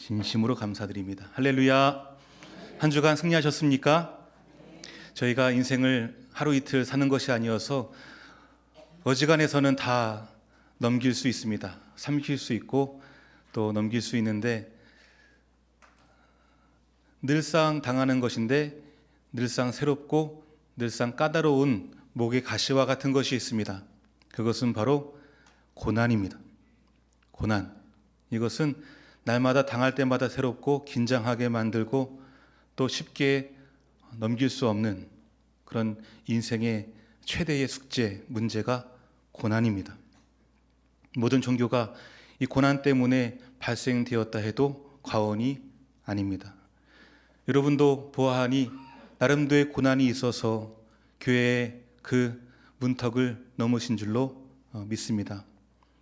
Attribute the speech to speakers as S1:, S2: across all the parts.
S1: 진심으로 감사드립니다. 할렐루야. 한 주간 승리하셨습니까? 저희가 인생을 하루 이틀 사는 것이 아니어서 어지간해서는 다 넘길 수 있습니다. 삼킬 수 있고 또 넘길 수 있는데, 늘상 당하는 것인데 늘상 새롭고 늘상 까다로운 목의 가시와 같은 것이 있습니다. 그것은 바로 고난입니다. 고난. 이것은 날마다 당할 때마다 새롭고 긴장하게 만들고 또 쉽게 넘길 수 없는 그런 인생의 최대의 숙제, 문제가 고난입니다. 모든 종교가 이 고난 때문에 발생되었다 해도 과언이 아닙니다. 여러분도 보아하니 나름대로의 고난이 있어서 교회의 그 문턱을 넘으신 줄로 믿습니다.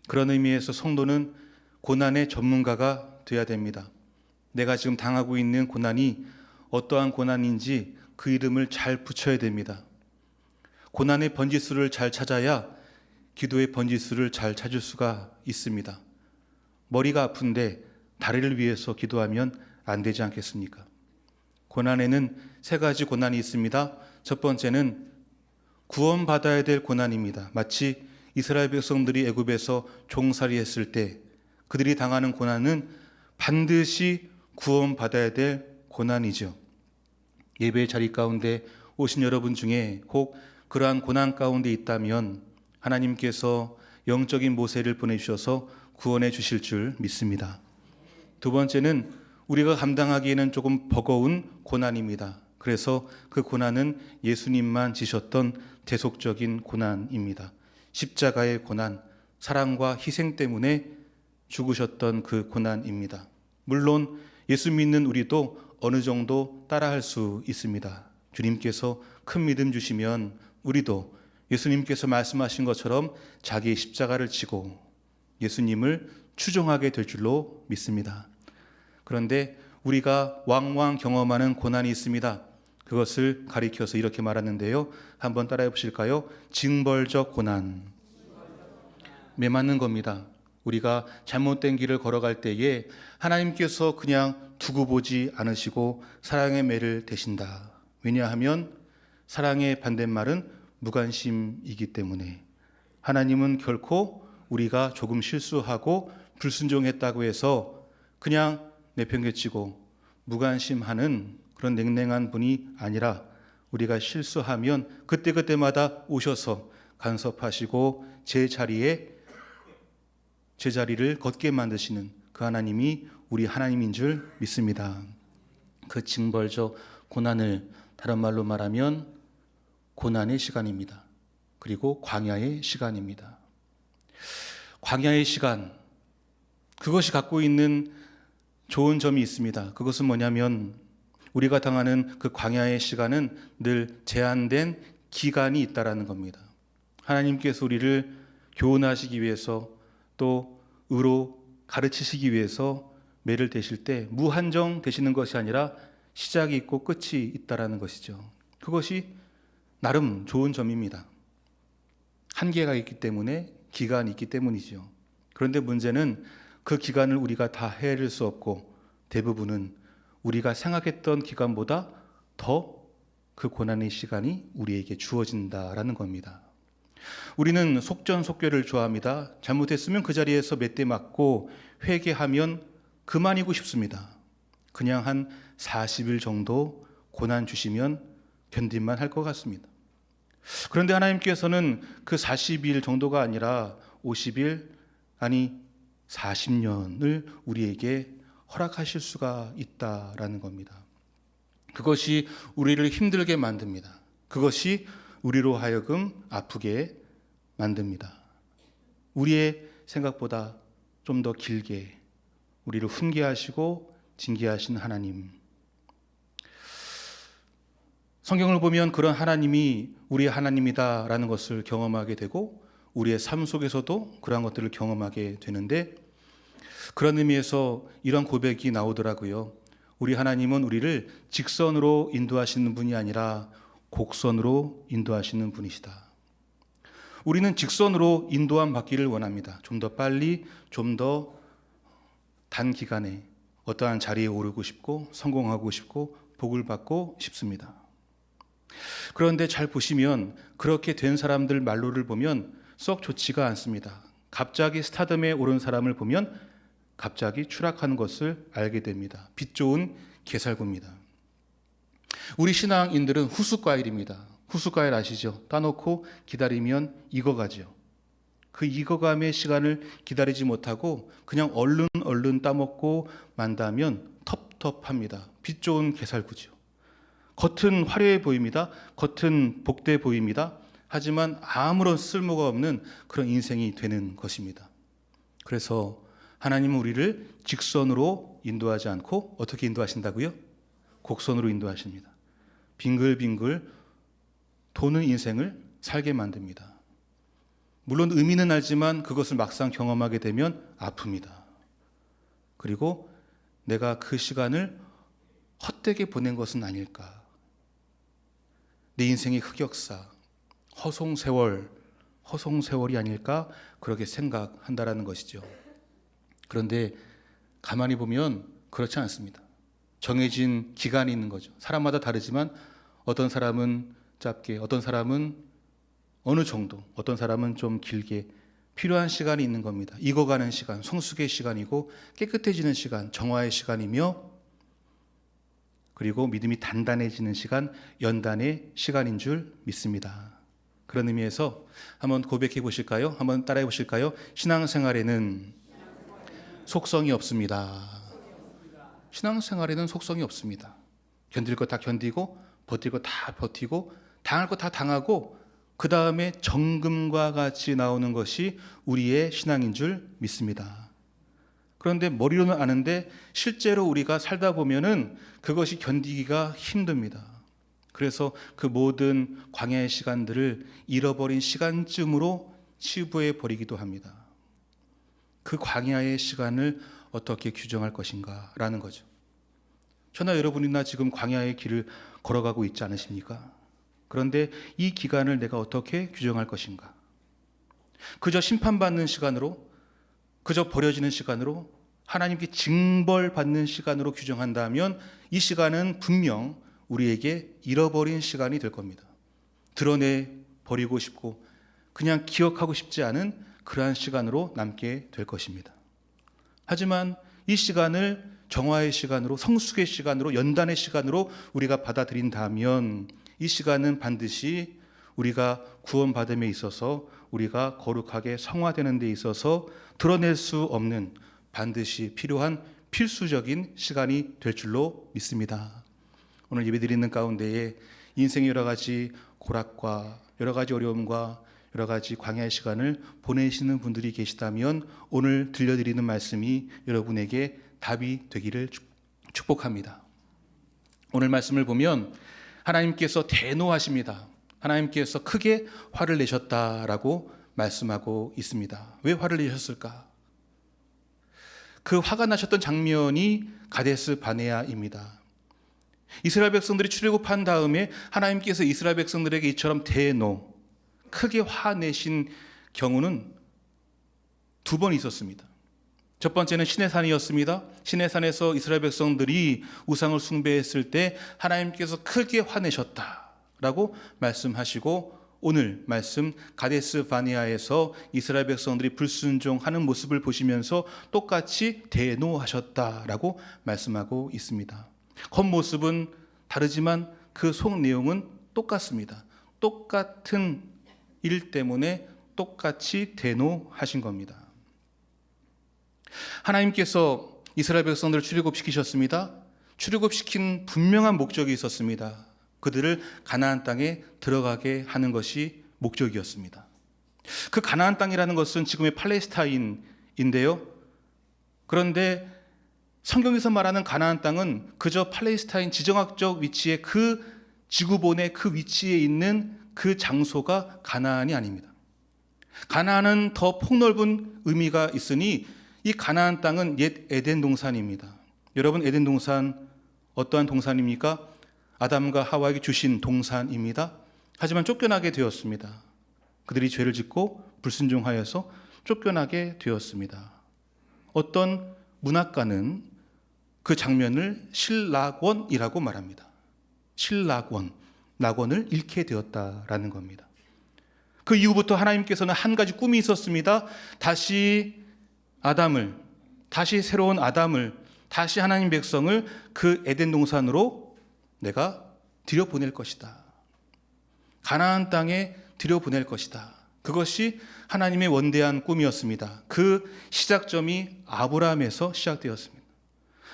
S1: 그런 의미에서 성도는 고난의 전문가가 되어야 됩니다. 내가 지금 당하고 있는 고난이 어떠한 고난인지 그 이름을 잘 붙여야 됩니다. 고난의 번지수를 잘 찾아야 기도의 번지수를 잘 찾을 수가 있습니다. 머리가 아픈데 다리를 위해서 기도하면 안 되지 않겠습니까? 고난에는 세 가지 고난이 있습니다. 첫 번째는 구원받아야 될 고난입니다. 마치 이스라엘 백성들이 애굽에서 종살이했을 때 그들이 당하는 고난은 반드시 구원받아야 될 고난이죠. 예배의 자리 가운데 오신 여러분 중에 혹 그러한 고난 가운데 있다면 하나님께서 영적인 모세를 보내주셔서 구원해 주실 줄 믿습니다. 두 번째는 우리가 감당하기에는 조금 버거운 고난입니다. 그래서 그 고난은 예수님만 지셨던 대속적인 고난입니다. 십자가의 고난, 사랑과 희생 때문에 죽으셨던 그 고난입니다. 물론 예수 믿는 우리도 어느 정도 따라할 수 있습니다. 주님께서 큰 믿음 주시면 우리도 예수님께서 말씀하신 것처럼 자기의 십자가를 지고 예수님을 추종하게 될 줄로 믿습니다. 그런데 우리가 왕왕 경험하는 고난이 있습니다. 그것을 가리켜서 이렇게 말하는데요. 한번 따라해 보실까요? 징벌적 고난. 매맞는 겁니다. 우리가 잘못된 길을 걸어갈 때에 하나님께서 그냥 두고 보지 않으시고 사랑의 매를 대신다. 왜냐하면 사랑의 반대말은 무관심이기 때문에 하나님은 결코 우리가 조금 실수하고 불순종했다고 해서 그냥 내팽개치고 무관심하는 그런 냉랭한 분이 아니라 우리가 실수하면 그때그때마다 오셔서 간섭하시고 제자리를 걷게 만드시는 그 하나님이 우리 하나님인 줄 믿습니다. 그 징벌적 고난을 다른 말로 말하면 고난의 시간입니다. 그리고 광야의 시간입니다. 광야의 시간, 그것이 갖고 있는 좋은 점이 있습니다. 그것은 뭐냐면 우리가 당하는 그 광야의 시간은 늘 제한된 기간이 있다라는 겁니다. 하나님께서 우리를 교훈하시기 위해서 또 의로 가르치시기 위해서 매를 대실 때 무한정 되시는 것이 아니라 시작이 있고 끝이 있다라는 것이죠. 그것이 나름 좋은 점입니다. 한계가 있기 때문에, 기간이 있기 때문이죠. 그런데 문제는 그 기간을 우리가 다 헤아릴 수 없고 대부분은 우리가 생각했던 기간보다 더 그 고난의 시간이 우리에게 주어진다라는 겁니다. 우리는 속전속결을 좋아합니다. 잘못했으면 그 자리에서 몇 대 맞고 회개하면 그만이고 싶습니다. 그냥 한 40일 정도 고난 주시면 견딜만 할 것 같습니다. 그런데 하나님께서는 그 40일 정도가 아니라 50일, 아니 40년을 우리에게 허락하실 수가 있다라는 겁니다. 그것이 우리를 힘들게 만듭니다. 그것이 우리로 하여금 아프게 만듭니다. 우리의 생각보다 좀 더 길게 우리를 훈계하시고 징계하신 하나님. 성경을 보면 그런 하나님이 우리의 하나님이다라는 것을 경험하게 되고 우리의 삶 속에서도 그러한 것들을 경험하게 되는데, 그런 의미에서 이런 고백이 나오더라고요. 우리 하나님은 우리를 직선으로 인도하시는 분이 아니라 곡선으로 인도하시는 분이시다. 우리는 직선으로 인도함 받기를 원합니다. 좀 더 빨리, 좀 더 단기간에 어떠한 자리에 오르고 싶고 성공하고 싶고 복을 받고 싶습니다. 그런데 잘 보시면 그렇게 된 사람들 말로를 보면 썩 좋지가 않습니다. 갑자기 스타덤에 오른 사람을 보면 갑자기 추락하는 것을 알게 됩니다. 빛 좋은 개살구입니다. 우리 신앙인들은 후숫과일입니다. 후숫과일 아시죠? 따놓고 기다리면 익어가죠. 그 익어감의 시간을 기다리지 못하고 그냥 얼른 따먹고 만다면 텁텁합니다. 빛 좋은 개살구죠. 겉은 화려해 보입니다. 겉은 복돼 보입니다. 하지만 아무런 쓸모가 없는 그런 인생이 되는 것입니다. 그래서 하나님은 우리를 직선으로 인도하지 않고 어떻게 인도하신다고요? 곡선으로 인도하십니다. 빙글빙글 도는 인생을 살게 만듭니다. 물론 의미는 알지만 그것을 막상 경험하게 되면 아픕니다. 그리고 내가 그 시간을 헛되게 보낸 것은 아닐까. 내 인생의 흑역사, 허송세월이 아닐까 그렇게 생각한다라는 것이죠. 그런데 가만히 보면 그렇지 않습니다. 정해진 기간이 있는 거죠. 사람마다 다르지만 어떤 사람은 짧게, 어떤 사람은 어느 정도, 어떤 사람은 좀 길게 필요한 시간이 있는 겁니다. 익어가는 시간, 성숙의 시간이고 깨끗해지는 시간, 정화의 시간이며 그리고 믿음이 단단해지는 시간, 연단의 시간인 줄 믿습니다. 그런 의미에서 한번 고백해 보실까요? 한번 따라해 보실까요? 신앙생활에는 속성이 없습니다. 신앙생활에는 속성이 없습니다. 견딜 거 다 견디고 버틸 거 다 버티고 당할 거 다 당하고 그 다음에 정금과 같이 나오는 것이 우리의 신앙인 줄 믿습니다. 그런데 머리로는 아는데 실제로 우리가 살다 보면은 그것이 견디기가 힘듭니다. 그래서 그 모든 광야의 시간들을 잃어버린 시간쯤으로 치부해 버리기도 합니다. 그 광야의 시간을 어떻게 규정할 것인가 라는 거죠. 저나 여러분이나 지금 광야의 길을 걸어가고 있지 않으십니까? 그런데 이 기간을 내가 어떻게 규정할 것인가? 그저 심판받는 시간으로, 그저 버려지는 시간으로, 하나님께 징벌받는 시간으로 규정한다면 이 시간은 분명 우리에게 잃어버린 시간이 될 겁니다. 드러내 버리고 싶고 그냥 기억하고 싶지 않은 그러한 시간으로 남게 될 것입니다. 하지만 이 시간을 정화의 시간으로, 성숙의 시간으로, 연단의 시간으로 우리가 받아들인다면 이 시간은 반드시 우리가 구원받음에 있어서 우리가 거룩하게 성화되는 데 있어서 드러낼 수 없는 반드시 필요한 필수적인 시간이 될 줄로 믿습니다. 오늘 예배드리는 가운데에 인생의 여러 가지 고락과 여러 가지 어려움과 여러 가지 광야의 시간을 보내시는 분들이 계시다면 오늘 들려드리는 말씀이 여러분에게 답이 되기를 축복합니다. 오늘 말씀을 보면 하나님께서 대노하십니다. 하나님께서 크게 화를 내셨다라고 말씀하고 있습니다. 왜 화를 내셨을까? 그 화가 나셨던 장면이 가데스 바네아입니다. 이스라엘 백성들이 출애굽한 다음에 하나님께서 이스라엘 백성들에게 이처럼 대노, 크게 화내신 경우는 두 번 있었습니다. 첫 번째는 시내산이었습니다. 시내산에서 이스라엘 백성들이 우상을 숭배했을 때 하나님께서 크게 화내셨다라고 말씀하시고 오늘 말씀 가데스 바네아에서 이스라엘 백성들이 불순종하는 모습을 보시면서 똑같이 대노하셨다라고 말씀하고 있습니다. 겉모습은 다르지만 그 속 내용은 똑같습니다. 똑같은 일 때문에 똑같이 대노하신 겁니다. 하나님께서 이스라엘 백성들을 출애굽시키셨습니다. 출애굽시킨 분명한 목적이 있었습니다. 그들을 가나안 땅에 들어가게 하는 것이 목적이었습니다. 그 가나안 땅이라는 것은 지금의 팔레스타인인데요. 그런데 성경에서 말하는 가나안 땅은 그저 팔레스타인 지정학적 위치의 그 지구본의 그 위치에 있는 그 장소가 가나안이 아닙니다. 가나안은 더 폭넓은 의미가 있으니 이 가나안 땅은 옛 에덴 동산입니다. 여러분, 에덴 동산 어떠한 동산입니까? 아담과 하와에게 주신 동산입니다. 하지만 쫓겨나게 되었습니다. 그들이 죄를 짓고 불순종하여서 쫓겨나게 되었습니다. 어떤 문학가는 그 장면을 실낙원이라고 말합니다. 실낙원, 낙원을 잃게 되었다라는 겁니다. 그 이후부터 하나님께서는 한 가지 꿈이 있었습니다. 다시 새로운 아담을, 다시 하나님 백성을 그 에덴 동산으로 내가 들여보낼 것이다. 가나안 땅에 들여보낼 것이다. 그것이 하나님의 원대한 꿈이었습니다. 그 시작점이 아브라함에서 시작되었습니다.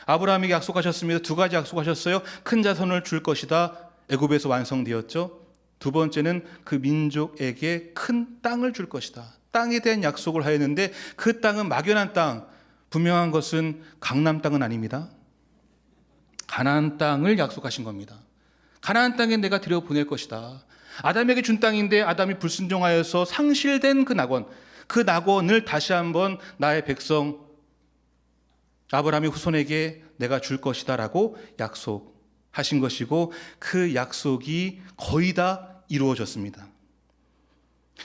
S1: 아브라함에게 약속하셨습니다. 두 가지 약속하셨어요. 큰 자손을 줄 것이다. 애굽에서 완성되었죠. 두 번째는 그 민족에게 큰 땅을 줄 것이다. 땅에 대한 약속을 하였는데 그 땅은 막연한 땅, 분명한 것은 강남 땅은 아닙니다. 가나안 땅을 약속하신 겁니다. 가나안 땅에 내가 들여보낼 것이다. 아담에게 준 땅인데 아담이 불순종하여서 상실된 그 낙원을 다시 한번 나의 백성 아브라함의 후손에게 내가 줄 것이다 라고 약속하신 것이고, 그 약속이 거의 다 이루어졌습니다.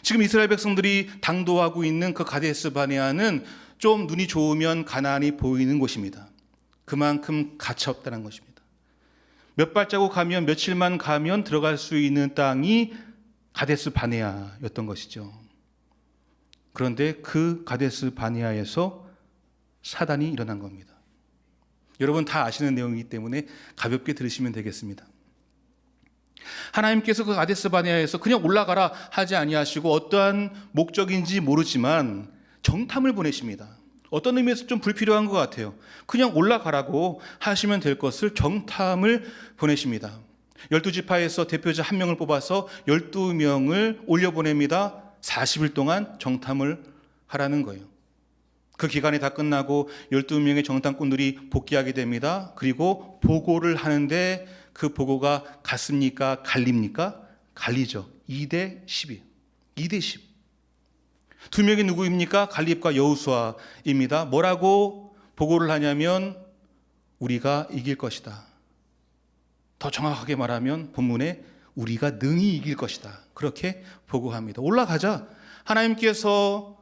S1: 지금 이스라엘 백성들이 당도하고 있는 그 가데스 바네아는 좀 눈이 좋으면 가나안이 보이는 곳입니다. 그만큼 가차없다는 것입니다. 몇 발자국 가면, 며칠만 가면 들어갈 수 있는 땅이 가데스 바네아였던 것이죠. 그런데 그 가데스 바네아에서 사단이 일어난 겁니다. 여러분 다 아시는 내용이기 때문에 가볍게 들으시면 되겠습니다. 하나님께서 그 가데스 바네아에서 그냥 올라가라 하지 아니하시고 어떠한 목적인지 모르지만 정탐을 보내십니다. 어떤 의미에서 좀 불필요한 것 같아요. 그냥 올라가라고 하시면 될 것을 정탐을 보내십니다. 12지파에서 대표자 한 명을 뽑아서 12명을 올려보냅니다. 40일 동안 정탐을 하라는 거예요. 그 기간이 다 끝나고 12명의 정탐꾼들이 복귀하게 됩니다. 그리고 보고를 하는데 그 보고가 같습니까? 갈립니까? 갈리죠. 2대 10이에요. 2대 10. 두 명이 누구입니까? 갈렙과 여호수아입니다. 뭐라고 보고를 하냐면 우리가 이길 것이다. 더 정확하게 말하면 본문에 우리가 능히 이길 것이다. 그렇게 보고합니다. 올라가자. 하나님께서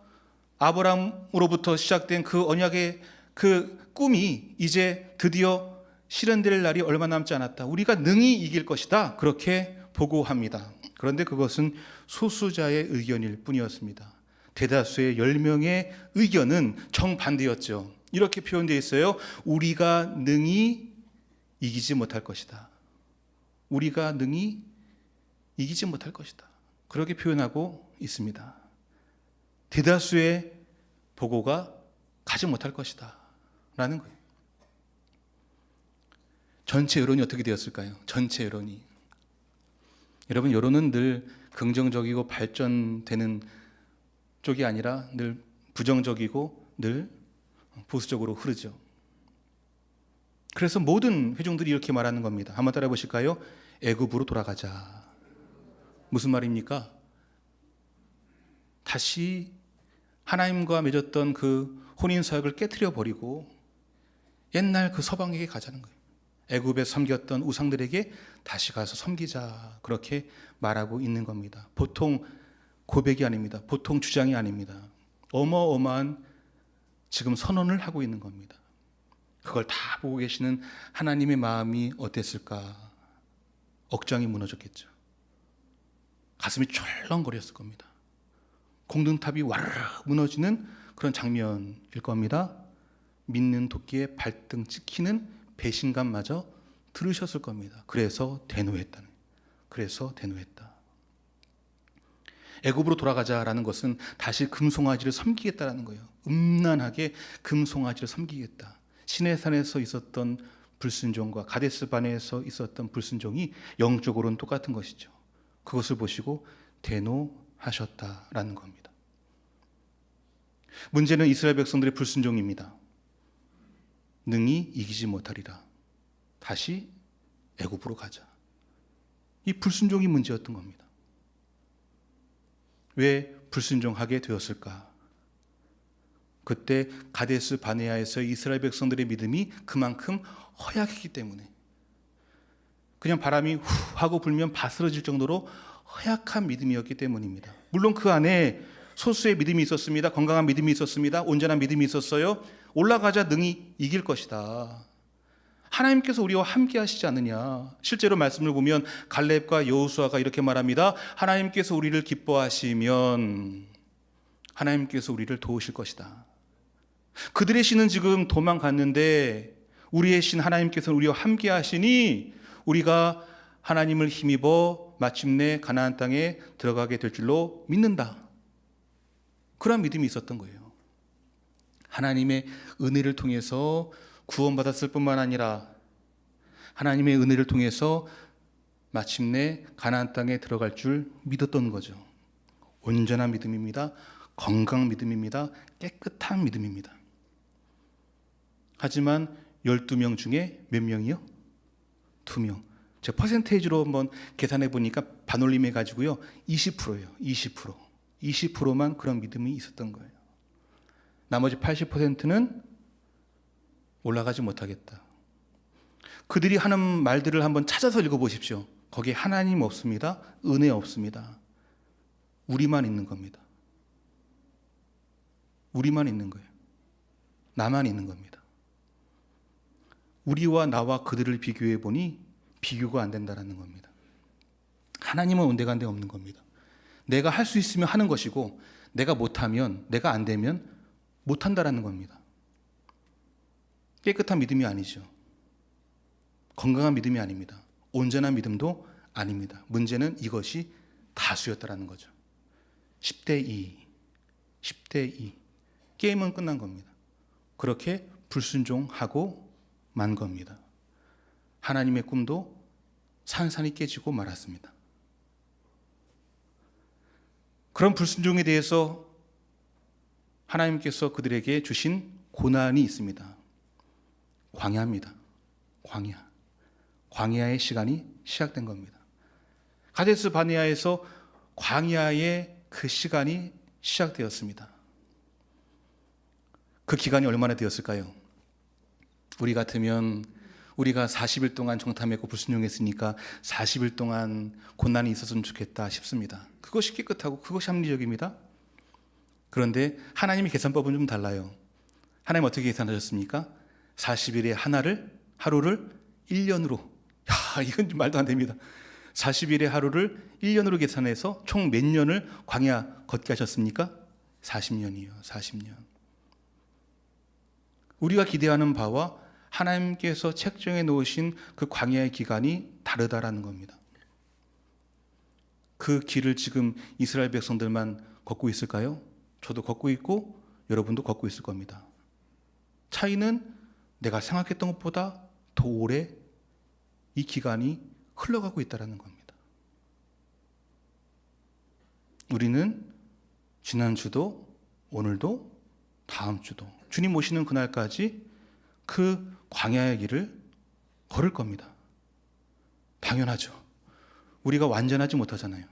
S1: 아브라함으로부터 시작된 그 언약의 그 꿈이 이제 드디어 실현될 날이 얼마 남지 않았다. 우리가 능히 이길 것이다. 그렇게 보고합니다. 그런데 그것은 소수자의 의견일 뿐이었습니다. 대다수의 10명의 의견은 정반대였죠. 이렇게 표현되어 있어요. 우리가 능히 이기지 못할 것이다. 우리가 능히 이기지 못할 것이다. 그렇게 표현하고 있습니다. 대다수의 보고가 가지 못할 것이다 라는 거예요. 전체 여론이 어떻게 되었을까요? 전체 여론이. 여러분, 여론은 늘 긍정적이고 발전되는 쪽이 아니라 늘 부정적이고 늘 보수적으로 흐르죠. 그래서 모든 회중들이 이렇게 말하는 겁니다. 한번 따라해 보실까요? 애굽으로 돌아가자. 무슨 말입니까? 다시 하나님과 맺었던 그 혼인 서약을 깨트려 버리고 옛날 그 서방에게 가자는 거예요. 애굽에 섬겼던 우상들에게 다시 가서 섬기자. 그렇게 말하고 있는 겁니다. 보통 고백이 아닙니다. 보통 주장이 아닙니다. 어마어마한 지금 선언을 하고 있는 겁니다. 그걸 다 보고 계시는 하나님의 마음이 어땠을까? 억장이 무너졌겠죠. 가슴이 철렁거렸을 겁니다. 공든탑이 와르르 무너지는 그런 장면일 겁니다. 믿는 도끼에 발등 찍히는 배신감마저 들으셨을 겁니다. 그래서 대노했다. 애굽으로 돌아가자라는 것은 다시 금송아지를 섬기겠다라는 거예요. 음란하게 금송아지를 섬기겠다. 시내산에서 있었던 불순종과 가데스 바네에서 있었던 불순종이 영적으로는 똑같은 것이죠. 그것을 보시고 대노하셨다라는 겁니다. 문제는 이스라엘 백성들의 불순종입니다. 능히 이기지 못하리라. 다시 애굽으로 가자. 이 불순종이 문제였던 겁니다. 왜 불순종하게 되었을까? 그때 가데스 바네아에서 이스라엘 백성들의 믿음이 그만큼 허약했기 때문에, 그냥 바람이 후 하고 불면 바스러질 정도로 허약한 믿음이었기 때문입니다. 물론 그 안에 소수의 믿음이 있었습니다. 건강한 믿음이 있었습니다. 온전한 믿음이 있었어요. 올라가자 능히 이길 것이다. 하나님께서 우리와 함께 하시지 않느냐. 실제로 말씀을 보면 갈렙과 여호수아가 이렇게 말합니다. 하나님께서 우리를 기뻐하시면 하나님께서 우리를 도우실 것이다. 그들의 신은 지금 도망갔는데 우리의 신 하나님께서 우리와 함께 하시니 우리가 하나님을 힘입어 마침내 가나안 땅에 들어가게 될 줄로 믿는다. 그런 믿음이 있었던 거예요. 하나님의 은혜를 통해서 구원받았을 뿐만 아니라 하나님의 은혜를 통해서 마침내 가나안 땅에 들어갈 줄 믿었던 거죠. 온전한 믿음입니다. 건강한 믿음입니다. 깨끗한 믿음입니다. 하지만 12명 중에 몇 명이요? 2명. 제가 퍼센테이지로 한번 계산해 보니까 반올림해 가지고요. 20%예요. 20%. 20%만 그런 믿음이 있었던 거예요. 나머지 80%는 올라가지 못하겠다. 그들이 하는 말들을 한번 찾아서 읽어보십시오. 거기에 하나님 없습니다. 은혜 없습니다. 우리만 있는 겁니다. 우리만 있는 거예요. 나만 있는 겁니다. 우리와 나와 그들을 비교해 보니 비교가 안 된다는 겁니다. 하나님은 온데간데 없는 겁니다. 내가 할 수 있으면 하는 것이고 내가 못하면, 내가 안 되면 못한다라는 겁니다. 깨끗한 믿음이 아니죠. 건강한 믿음이 아닙니다. 온전한 믿음도 아닙니다. 문제는 이것이 다수였다라는 거죠. 10대 2. 10대 2. 게임은 끝난 겁니다. 그렇게 불순종하고 만 겁니다. 하나님의 꿈도 산산이 깨지고 말았습니다. 그런 불순종에 대해서 하나님께서 그들에게 주신 고난이 있습니다. 광야입니다. 광야. 광야의 시간이 시작된 겁니다. 가데스 바네아에서 광야의 그 시간이 시작되었습니다. 그 기간이 얼마나 되었을까요? 우리 같으면 우리가 40일 동안 정탐했고 불순종했으니까 40일 동안 고난이 있었으면 좋겠다 싶습니다. 그것이 깨끗하고 그것이 합리적입니다. 그런데 하나님의 계산법은 좀 달라요. 하나님 어떻게 계산하셨습니까? 40일의 하루를 1년으로. 야, 이건 좀 말도 안 됩니다. 40일의 하루를 1년으로 계산해서 총 몇 년을 광야 걷게 하셨습니까? 40년이요. 40년. 우리가 기대하는 바와 하나님께서 책정해 놓으신 그 광야의 기간이 다르다라는 겁니다. 그 길을 지금 이스라엘 백성들만 걷고 있을까요? 저도 걷고 있고 여러분도 걷고 있을 겁니다. 차이는 내가 생각했던 것보다 더 오래 이 기간이 흘러가고 있다는 겁니다. 우리는 지난주도 오늘도 다음 주도 주님 오시는 그날까지 그 광야의 길을 걸을 겁니다. 당연하죠. 우리가 완전하지 못하잖아요.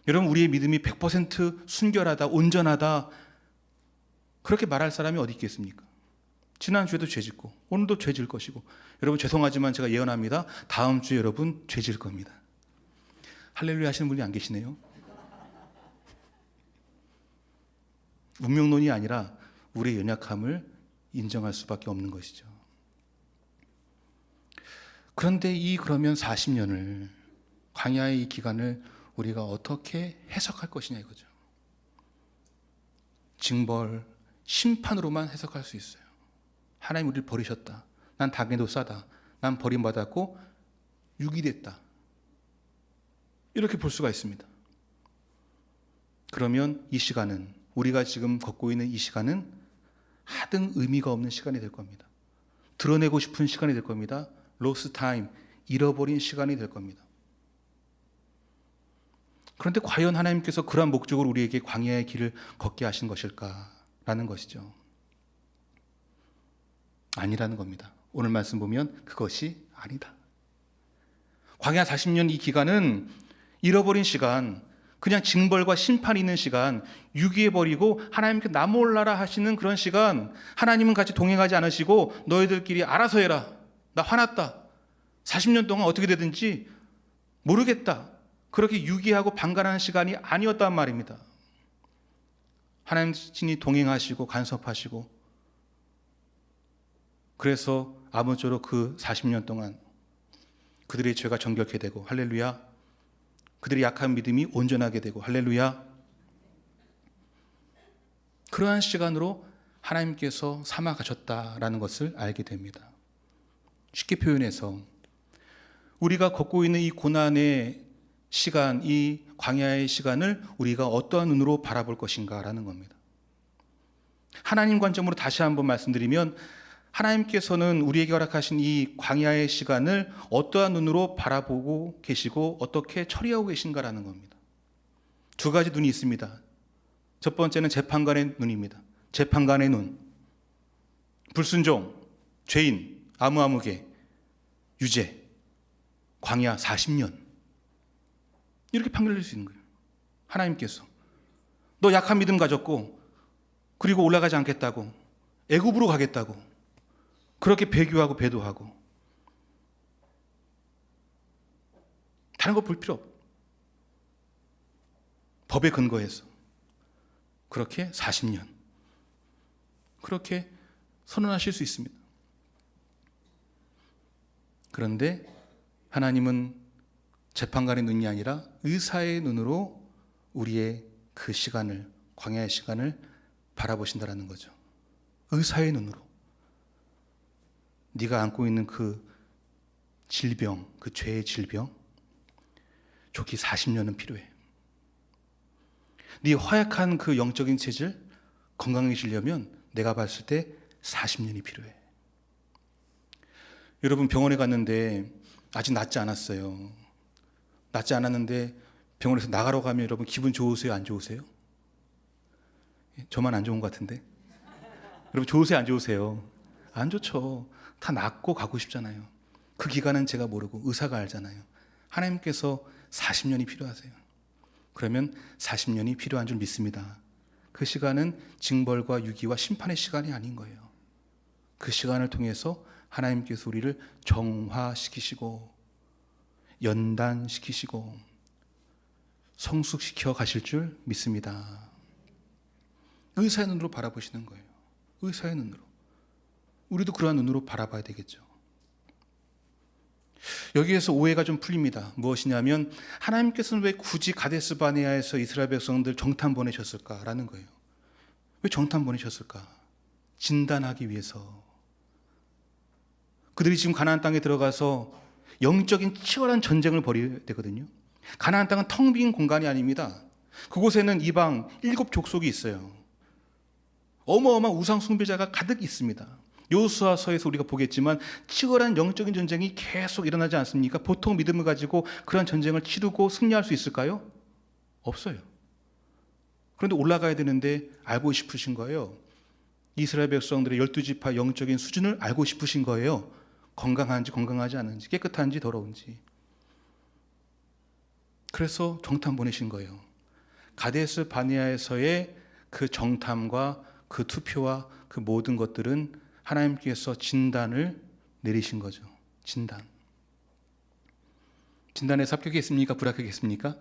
S1: 여러분, 우리의 믿음이 100% 순결하다, 온전하다 그렇게 말할 사람이 어디 있겠습니까? 지난주에도 죄짓고 오늘도 죄질 것이고, 여러분 죄송하지만 제가 예언합니다. 다음 주에 여러분 죄질 겁니다. 할렐루야 하시는 분이 안 계시네요. 운명론이 아니라 우리의 연약함을 인정할 수밖에 없는 것이죠. 그런데 그러면 40년을, 광야의 이 기간을 우리가 어떻게 해석할 것이냐 이거죠. 징벌, 심판으로만 해석할 수 있어요. 하나님 우리를 버리셨다. 난 닭에도 싸다. 난 버림받았고 유기됐다. 이렇게 볼 수가 있습니다. 그러면 이 시간은, 우리가 지금 걷고 있는 이 시간은 하등 의미가 없는 시간이 될 겁니다. 드러내고 싶은 시간이 될 겁니다. lost time, 잃어버린 시간이 될 겁니다. 그런데 과연 하나님께서 그러한 목적으로 우리에게 광야의 길을 걷게 하신 것일까라는 것이죠. 아니라는 겁니다. 오늘 말씀 보면 그것이 아니다. 광야 40년 이 기간은 잃어버린 시간, 그냥 징벌과 심판이 있는 시간, 유기해버리고 하나님께 나 몰라라 하시는 그런 시간, 하나님은 같이 동행하지 않으시고 너희들끼리 알아서 해라. 나 화났다. 40년 동안 어떻게 되든지 모르겠다. 그렇게 유기하고 방관하는 시간이 아니었단 말입니다. 하나님 친히 동행하시고 간섭하시고, 그래서 아무쪼록 그 40년 동안 그들의 죄가 정결케 되고 할렐루야, 그들의 약한 믿음이 온전하게 되고 할렐루야, 그러한 시간으로 하나님께서 삼아 가셨다라는 것을 알게 됩니다. 쉽게 표현해서 우리가 걷고 있는 이 고난의 시간, 이 광야의 시간을 우리가 어떠한 눈으로 바라볼 것인가라는 겁니다. 하나님 관점으로 다시 한번 말씀드리면 하나님께서는 우리에게 허락하신 이 광야의 시간을 어떠한 눈으로 바라보고 계시고 어떻게 처리하고 계신가라는 겁니다. 두 가지 눈이 있습니다. 첫 번째는 재판관의 눈입니다. 재판관의 눈. 불순종, 죄인, 아무개, 유죄, 광야 40년. 이렇게 판결할 수 있는 거예요. 하나님께서 너 약한 믿음 가졌고 그리고 올라가지 않겠다고, 애굽으로 가겠다고, 그렇게 배교하고 배도하고 다른 거 볼 필요 없어. 법에 근거해서 그렇게 40년 그렇게 선언하실 수 있습니다. 그런데 하나님은 재판관의 눈이 아니라 의사의 눈으로 우리의 그 시간을, 광야의 시간을 바라보신다라는 거죠. 의사의 눈으로. 네가 안고 있는 그 질병, 그 죄의 질병, 좋기 40년은 필요해. 네 허약한 그 영적인 체질 건강해지려면 내가 봤을 때 40년이 필요해. 여러분, 병원에 갔는데 아직 낫지 않았어요. 낫지 않았는데 병원에서 나가러 가면 여러분 기분 좋으세요? 안 좋으세요? 저만 안 좋은 것 같은데. 여러분 좋으세요? 안 좋으세요? 안 좋죠. 다 낫고 가고 싶잖아요. 그 기간은 제가 모르고 의사가 알잖아요. 하나님께서 40년이 필요하세요. 그러면 40년이 필요한 줄 믿습니다. 그 시간은 징벌과 유기와 심판의 시간이 아닌 거예요. 그 시간을 통해서 하나님께서 우리를 정화시키시고 연단시키시고 성숙시켜 가실 줄 믿습니다. 의사의 눈으로 바라보시는 거예요. 의사의 눈으로. 우리도 그러한 눈으로 바라봐야 되겠죠. 여기에서 오해가 좀 풀립니다. 무엇이냐면 하나님께서는 왜 굳이 가데스 바네아에서 이스라엘 백성들 정탐 보내셨을까라는 거예요. 왜 정탐 보내셨을까? 진단하기 위해서. 그들이 지금 가나안 땅에 들어가서 영적인 치열한 전쟁을 벌여야 되거든요. 가나안 땅은 텅 빈 공간이 아닙니다. 그곳에는 이방 7족속이 있어요. 어마어마한 우상 숭배자가 가득 있습니다. 여호수아서에서 우리가 보겠지만 치열한 영적인 전쟁이 계속 일어나지 않습니까? 보통 믿음을 가지고 그런 전쟁을 치르고 승리할 수 있을까요? 없어요. 그런데 올라가야 되는데 알고 싶으신 거예요. 이스라엘 백성들의 12지파 영적인 수준을 알고 싶으신 거예요. 건강한지 건강하지 않은지, 깨끗한지 더러운지. 그래서 정탐 보내신 거예요. 가데스 바네아에서의 그 정탐과 그 투표와 그 모든 것들은 하나님께서 진단을 내리신 거죠. 진단. 진단에서 합격했습니까? 불합격했습니까?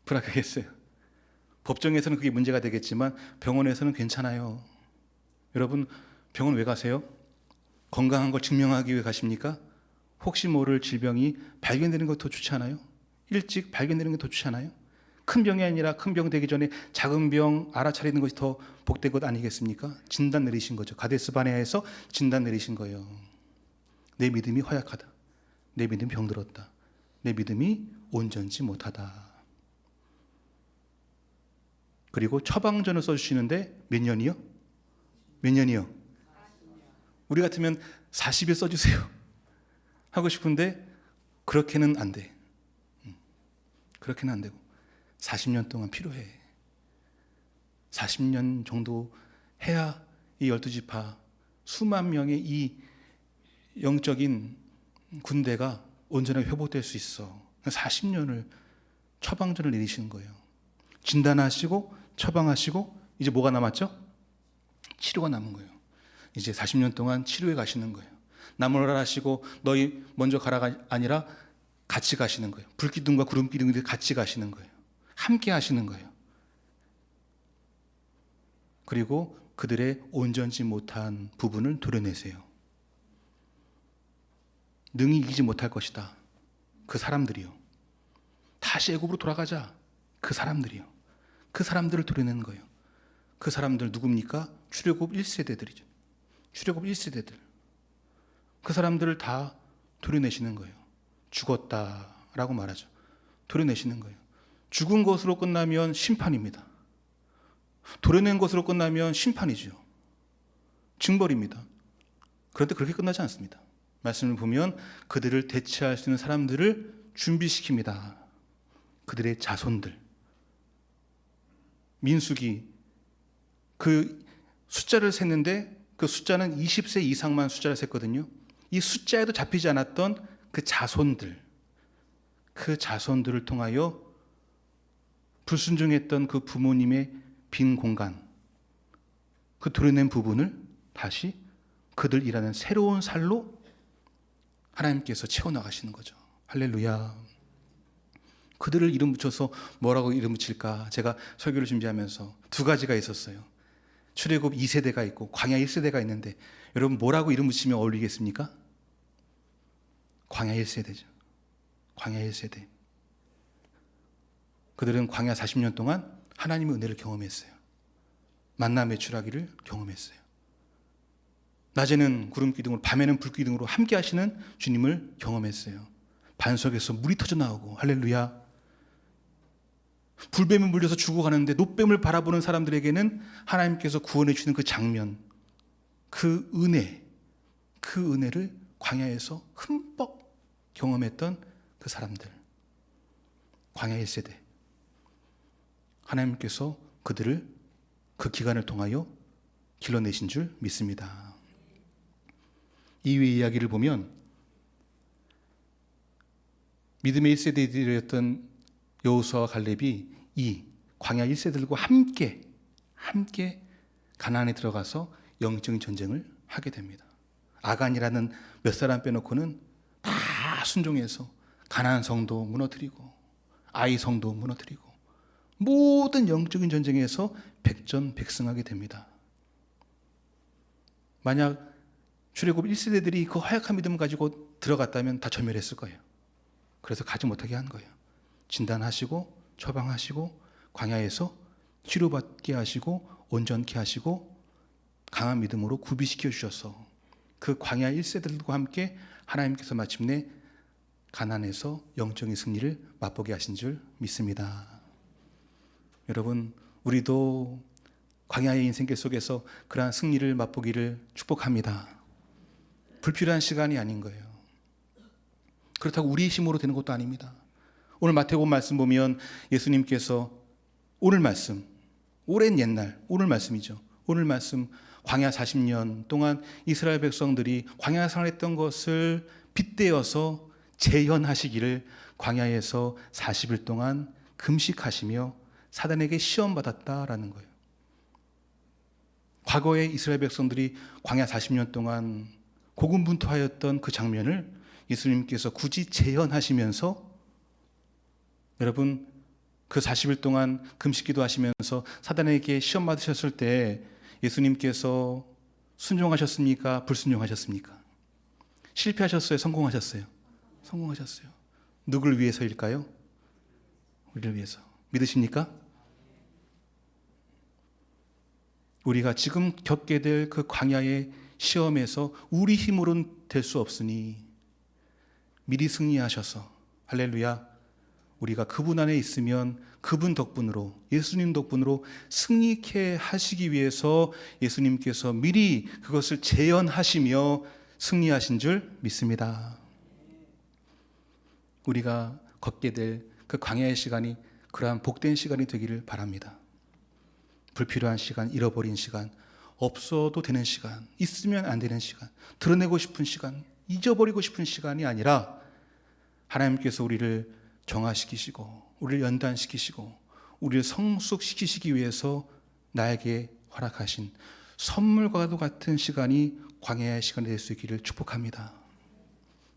S1: 불합격했어요. 법정에서는 그게 문제가 되겠지만 병원에서는 괜찮아요. 여러분, 병원 왜 가세요? 건강한 걸 증명하기 위해 가십니까? 혹시 모를 질병이 발견되는 것도 더 좋지 않아요? 일찍 발견되는 게 더 좋지 않아요? 큰 병이 아니라 큰 병 되기 전에 작은 병 알아차리는 것이 더 복된 것 아니겠습니까? 진단 내리신 거죠. 가데스 바네아에서 진단 내리신 거예요. 내 믿음이 허약하다. 내 믿음이 병들었다. 내 믿음이 온전치 못하다. 그리고 처방전을 써주시는데 몇 년이요? 몇 년이요? 우리 같으면 40일 써주세요 하고 싶은데 그렇게는 안 돼. 그렇게는 안 되고 40년 동안 필요해. 40년 정도 해야 이 12지파 수만 명의 이 영적인 군대가 온전하게 회복될 수 있어. 40년을 처방전을 내리시는 거예요. 진단하시고 처방하시고 이제 뭐가 남았죠? 치료가 남은 거예요. 이제 40년 동안 치료해 가시는 거예요. 나무라 하시고 너희 먼저 가라가 아니라 같이 가시는 거예요. 불기둥과 구름기둥이 같이 가시는 거예요. 함께 하시는 거예요. 그리고 그들의 온전치 못한 부분을 도려내세요. 능히 이기지 못할 것이다. 그 사람들이요. 다시 애굽으로 돌아가자. 그 사람들이요. 그 사람들을 도려내는 거예요. 그 사람들 누굽니까? 출애굽 1세대들이죠. 출애굽 1세대들. 그 사람들을 다 도려내시는 거예요. 죽었다라고 말하죠. 도려내시는 거예요. 죽은 것으로 끝나면 심판입니다. 도려낸 것으로 끝나면 심판이죠. 징벌입니다. 그런데 그렇게 끝나지 않습니다. 말씀을 보면 그들을 대체할 수 있는 사람들을 준비시킵니다. 그들의 자손들. 민수기 그 숫자를 셌는데 그 숫자는 20세 이상만 숫자를 셌거든요. 이 숫자에도 잡히지 않았던 그 자손들, 그 자손들을 통하여 불순종했던 그 부모님의 빈 공간, 그 도려낸 부분을 다시 그들 일하는 새로운 살로 하나님께서 채워나가시는 거죠. 할렐루야. 그들을 이름 붙여서 뭐라고 이름 붙일까? 제가 설교를 준비하면서 두 가지가 있었어요. 출애굽 2세대가 있고 광야 1세대가 있는데 여러분 뭐라고 이름 붙이면 어울리겠습니까? 광야 1세대죠. 광야 1세대. 그들은 광야 40년 동안 하나님의 은혜를 경험했어요. 만나 매출하기를 경험했어요. 낮에는 구름 기둥으로 밤에는 불 기둥으로 함께 하시는 주님을 경험했어요. 반석에서 물이 터져 나오고 할렐루야. 불뱀에 물려서 죽어가는데 노뱀을 바라보는 사람들에게는 하나님께서 구원해 주시는 그 장면, 그 은혜, 그 은혜를 광야에서 흠뻑 경험했던 그 사람들. 광야 1세대. 하나님께서 그들을 그 기간을 통하여 길러내신 줄 믿습니다. 이후의 이야기를 보면 믿음의 1세대들이었던 여호수아와 갈렙이 이 광야 1세대들과 함께 가나안에 들어가서 영적인 전쟁을 하게 됩니다. 아간이라는 몇 사람 빼놓고는 다 순종해서 가나안 성도 무너뜨리고 아이 성도 무너뜨리고 모든 영적인 전쟁에서 백전백승하게 됩니다. 만약 출애굽 1세대들이 그 허약한 믿음을 가지고 들어갔다면 다 전멸했을 거예요. 그래서 가지 못하게 한 거예요. 진단하시고 처방하시고 광야에서 치료받게 하시고 온전케 하시고 강한 믿음으로 구비시켜 주셔서 그 광야 1세대들과 함께 하나님께서 마침내 가나안에서 영적인 승리를 맛보게 하신 줄 믿습니다. 여러분, 우리도 광야의 인생길 속에서 그러한 승리를 맛보기를 축복합니다. 불필요한 시간이 아닌 거예요. 그렇다고 우리의 힘으로 되는 것도 아닙니다. 오늘 마태복음 말씀 보면 예수님께서 오늘 말씀, 오랜 옛날, 오늘 말씀이죠. 오늘 말씀 광야 40년 동안 이스라엘 백성들이 광야 생활했던 것을 빗대어서 재현하시기를 광야에서 40일 동안 금식하시며 사단에게 시험받았다라는 거예요. 과거에 이스라엘 백성들이 광야 40년 동안 고군분투하였던 그 장면을 예수님께서 굳이 재현하시면서 여러분 그 40일 동안 금식기도 하시면서 사단에게 시험 받으셨을 때 예수님께서 순종하셨습니까? 불순종하셨습니까? 실패하셨어요? 성공하셨어요? 성공하셨어요. 누구를 위해서일까요? 우리를 위해서. 믿으십니까? 우리가 지금 겪게 될 그 광야의 시험에서 우리 힘으로는 될 수 없으니 미리 승리하셔서 할렐루야 우리가 그분 안에 있으면 그분 덕분으로 예수님 덕분으로 승리케 하시기 위해서 예수님께서 미리 그것을 재현하시며 승리하신 줄 믿습니다. 우리가 걷게 될 그 광야의 시간이 그러한 복된 시간이 되기를 바랍니다. 불필요한 시간, 잃어버린 시간, 없어도 되는 시간, 있으면 안 되는 시간, 드러내고 싶은 시간, 잊어버리고 싶은 시간이 아니라 하나님께서 우리를 정화시키시고 우리를 연단시키시고 우리를 성숙시키시기 위해서 나에게 허락하신 선물과도 같은 시간이 광야의 시간이 될 수 있기를 축복합니다.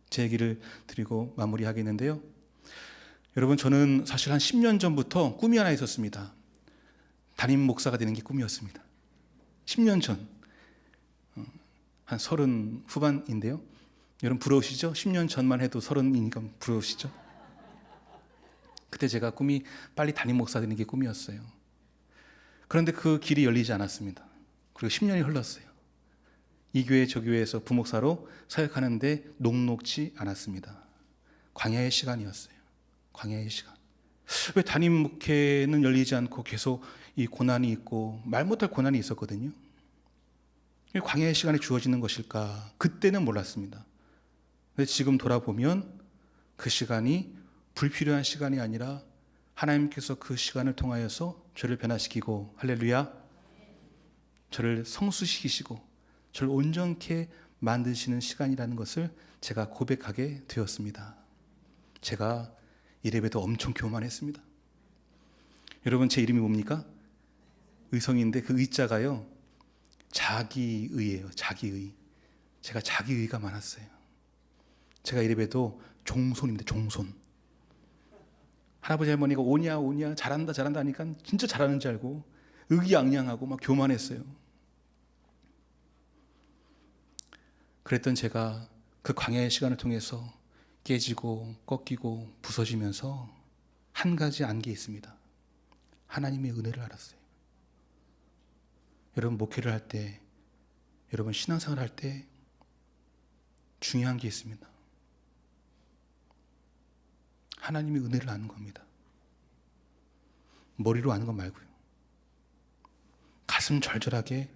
S1: 제 얘기를 드리고 마무리하겠는데요. 여러분 저는 사실 한 10년 전부터 꿈이 하나 있었습니다. 담임 목사가 되는 게 꿈이었습니다. 10년 전, 한 30 후반인데요. 여러분 부러우시죠? 10년 전만 해도 30이니까 부러우시죠? 그때 제가 꿈이 빨리 담임 목사 되는 게 꿈이었어요. 그런데 그 길이 열리지 않았습니다. 그리고 10년이 흘렀어요. 이 교회 저 교회에서 부목사로 사역하는데 녹록지 않았습니다. 광야의 시간이었어요. 광야의 시간. 왜 담임 목회는 열리지 않고 계속 이 고난이 있고 말 못할 고난이 있었거든요. 왜 광야의 시간이 주어지는 것일까? 그때는 몰랐습니다. 근데 지금 돌아보면 그 시간이 불필요한 시간이 아니라 하나님께서 그 시간을 통하여서 저를 변화시키고, 할렐루야, 저를 성수시키시고 저를 온전케 만드시는 시간이라는 것을 제가 고백하게 되었습니다. 제가 이래봬도 엄청 교만했습니다. 여러분, 제 이름이 뭡니까? 의성인데 그 의자가요, 자기의예요. 자기의. 제가 자기의가 많았어요. 제가 이래봬도 종손입니다. 종손. 할아버지 할머니가 오냐 오냐 잘한다 잘한다 하니까 진짜 잘하는 줄 알고 의기양양하고 막 교만했어요. 그랬던 제가 그 광야의 시간을 통해서 깨지고 꺾이고 부서지면서 한 가지 안 게 있습니다. 하나님의 은혜를 알았어요. 여러분, 목회를 할 때, 여러분 신앙생활 할 때 중요한 게 있습니다. 하나님의 은혜를 아는 겁니다. 머리로 아는 것 말고요. 가슴 절절하게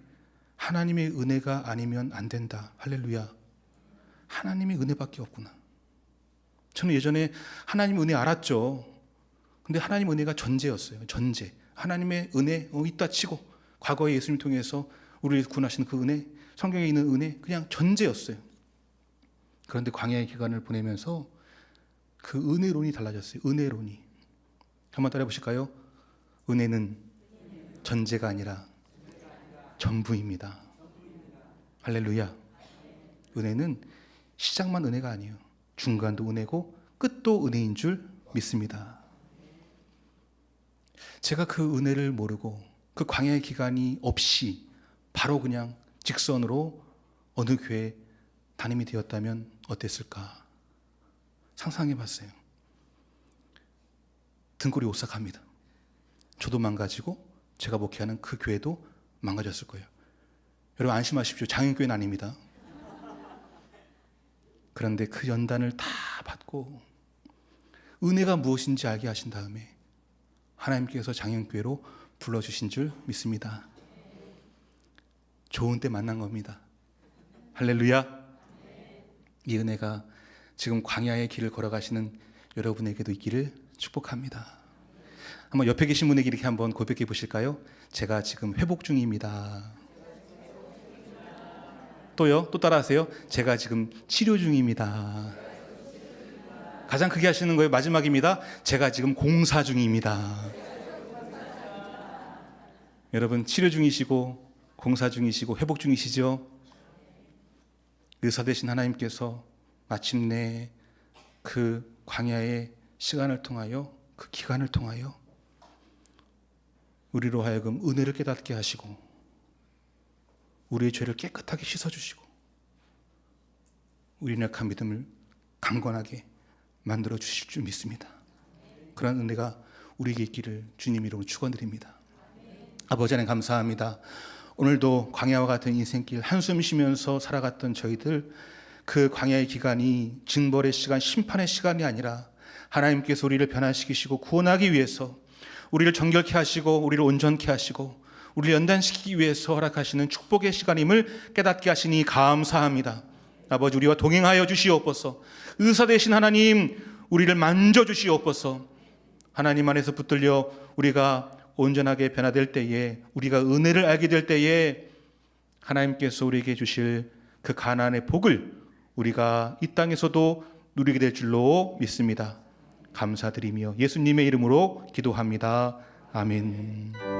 S1: 하나님의 은혜가 아니면 안 된다. 할렐루야. 하나님의 은혜밖에 없구나. 저는 예전에 하나님의 은혜 알았죠. 근데 하나님의 은혜가 전제였어요. 전제. 하나님의 은혜 있다 치고 과거에 예수님을 통해서 우리를 구원하시는 그 은혜, 성경에 있는 은혜, 그냥 전제였어요. 그런데 광야의 기간을 보내면서 그 은혜론이 달라졌어요. 은혜론이. 한번 따라해 보실까요? 은혜는 전제가 아니라 전부입니다. 할렐루야. 은혜는 시작만 은혜가 아니에요. 중간도 은혜고 끝도 은혜인 줄 믿습니다. 제가 그 은혜를 모르고 그 광야의 기간이 없이 바로 그냥 직선으로 어느 교회 담임이 되었다면 어땠을까 상상해 봤어요. 등골이 오싹합니다. 저도 망가지고 제가 목회하는 그 교회도 망가졌을 거예요. 여러분 안심하십시오. 장애교회는 아닙니다. 그런데 그 연단을 다 받고 은혜가 무엇인지 알게 하신 다음에 하나님께서 장애교회로 불러주신 줄 믿습니다. 좋은 때 만난 겁니다. 할렐루야. 이 은혜가 지금 광야의 길을 걸어가시는 여러분에게도 있기를 축복합니다. 한번 옆에 계신 분에게 이렇게 한번 고백해 보실까요? 제가 지금 회복 중입니다. 또요? 또 따라하세요. 제가 지금 치료 중입니다. 가장 크게 하시는 거예요. 마지막입니다. 제가 지금 공사 중입니다. 여러분 치료 중이시고 공사 중이시고 회복 중이시죠? 의사 되신 하나님께서 마침내 그 광야의 시간을 통하여, 그 기간을 통하여 우리로 하여금 은혜를 깨닫게 하시고 우리의 죄를 깨끗하게 씻어주시고 우리의 약한 믿음을 강건하게 만들어 주실 줄 믿습니다. 그런 은혜가 우리에게 있기를 주님 이름으로 축원드립니다. 아버지 하나님 감사합니다. 오늘도 광야와 같은 인생길 한숨 쉬면서 살아갔던 저희들, 그 광야의 기간이 징벌의 시간, 심판의 시간이 아니라 하나님께서 우리를 변화시키시고 구원하기 위해서 우리를 정결케 하시고 우리를 온전케 하시고 우리를 연단시키기 위해서 허락하시는 축복의 시간임을 깨닫게 하시니 감사합니다. 아버지, 우리와 동행하여 주시옵소서. 의사 되신 하나님, 우리를 만져주시옵소서. 하나님 안에서 붙들려 우리가 온전하게 변화될 때에, 우리가 은혜를 알게 될 때에 하나님께서 우리에게 주실 그 가나안의 복을 우리가 이 땅에서도 누리게 될 줄로 믿습니다. 감사드리며 예수님의 이름으로 기도합니다. 아멘.